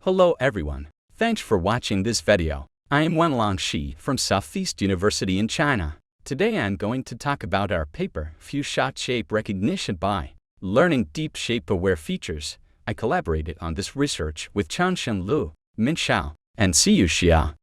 Hello everyone, thanks for watching this video. I am Wenlong from Southeast University in China. Today I'm going to talk about our paper, Few-Shot Shape Recognition by Learning Deep Shape-Aware Features. I collaborated on this research with Changsheng, Ming, Shao, and Siyu.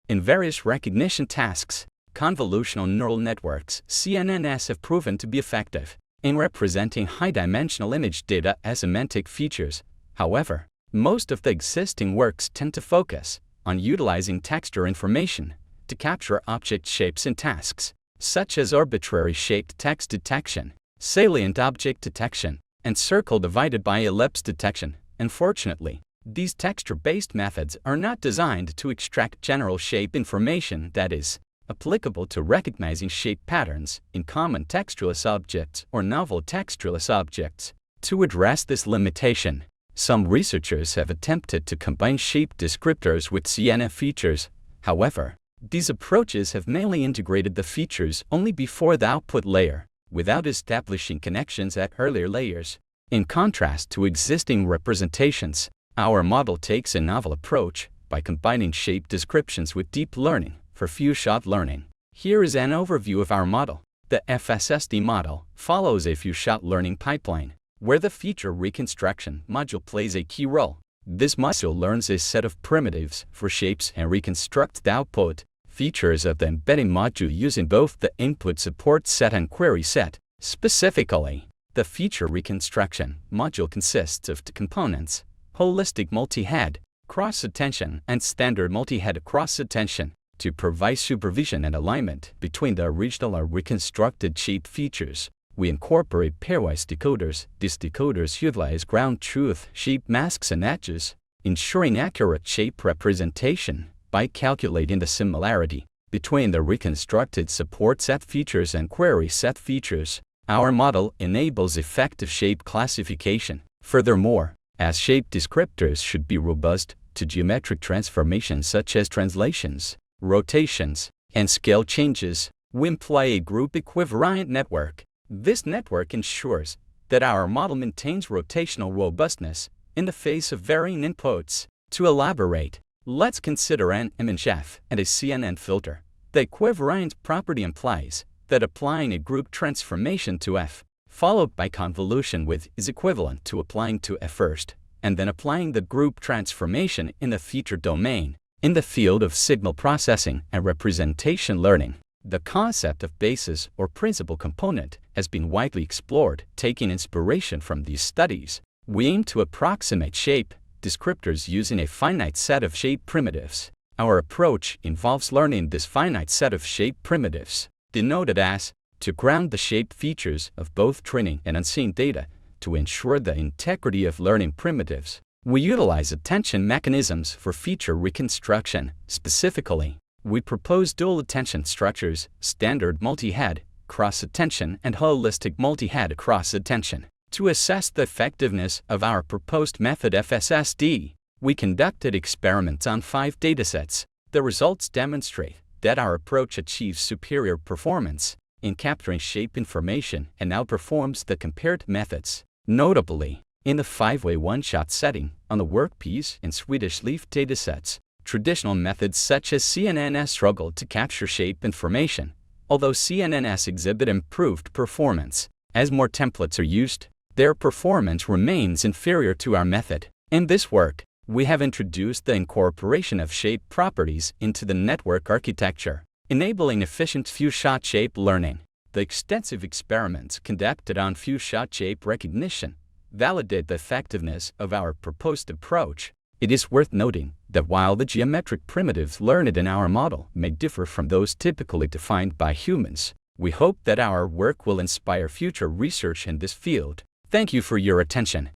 In various recognition tasks, convolutional neural networks, CNNs, have proven to be effective in representing high-dimensional image data as semantic features. However, most of the existing works tend to focus on utilizing texture information to capture object shapes in tasks, such as arbitrary shaped text detection, salient object detection, and circle divided by ellipse detection. Unfortunately, these texture-based methods are not designed to extract general shape information that is applicable to recognizing shape patterns in common textualist objects or novel textualist objects. To address this limitation, some researchers have attempted to combine shape descriptors with CNN features. However, these approaches have mainly integrated the features only before the output layer, without establishing connections at earlier layers. In contrast to existing representations, our model takes a novel approach by combining shape descriptions with deep learning for few-shot learning. Here is an overview of our model. The FSSD model follows a few-shot learning pipeline, where the feature reconstruction module plays a key role. This module learns a set of primitives for shapes and reconstructs the output features of the embedding module using both the input support set and query set. Specifically, the feature reconstruction module consists of two components: holistic multi-head cross-attention and standard multi-head cross-attention. To provide supervision and alignment between the original and reconstructed shape features, we incorporate pairwise decoders. These decoders utilize ground truth shape masks and edges, ensuring accurate shape representation by calculating the similarity between the reconstructed support set features and query set features. Our model enables effective shape classification. Furthermore, as shape descriptors should be robust to geometric transformations such as translations, rotations, and scale changes, we employ a group equivariant network. This network ensures that our model maintains rotational robustness in the face of varying inputs. To elaborate, let's consider an image F and a CNN filter. The equivariant property implies that applying a group transformation to F, followed by convolution with, is equivalent to applying to F first, and then applying the group transformation in the feature domain. In the field of signal processing and representation learning, the concept of basis or principal component has been widely explored. Taking inspiration from these studies, we aim to approximate shape descriptors using a finite set of shape primitives. Our approach involves learning this finite set of shape primitives, denoted as, to ground the shape features of both training and unseen data. To ensure the integrity of learning primitives, we utilize attention mechanisms for feature reconstruction. Specifically, we propose dual attention structures: standard multi-head cross-attention and holistic multi-head cross-attention. To assess the effectiveness of our proposed method FSSD, we conducted experiments on 5 datasets. The results demonstrate that our approach achieves superior performance in capturing shape information and outperforms the compared methods. Notably, in the 5-way one-shot setting on the workpiece and Swedish leaf datasets, traditional methods such as CNNs struggle to capture shape information. Although CNNs exhibit improved performance, as more templates are used, their performance remains inferior to our method. In this work, we have introduced the incorporation of shape properties into the network architecture, enabling efficient few-shot shape learning. The extensive experiments conducted on few-shot shape recognition validate the effectiveness of our proposed approach. It is worth noting that while the geometric primitives learned in our model may differ from those typically defined by humans, we hope that our work will inspire future research in this field. Thank you for your attention.